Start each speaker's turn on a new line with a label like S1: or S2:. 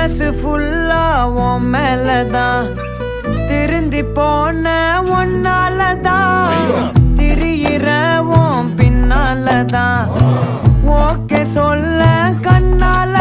S1: மனசு ஃபுல்லா உன் மேலதான் திருந்தி போன ஒன்னாலதான் திரியிற உன் பின்னாலதான் ஓகே சொல்ல கண்ணால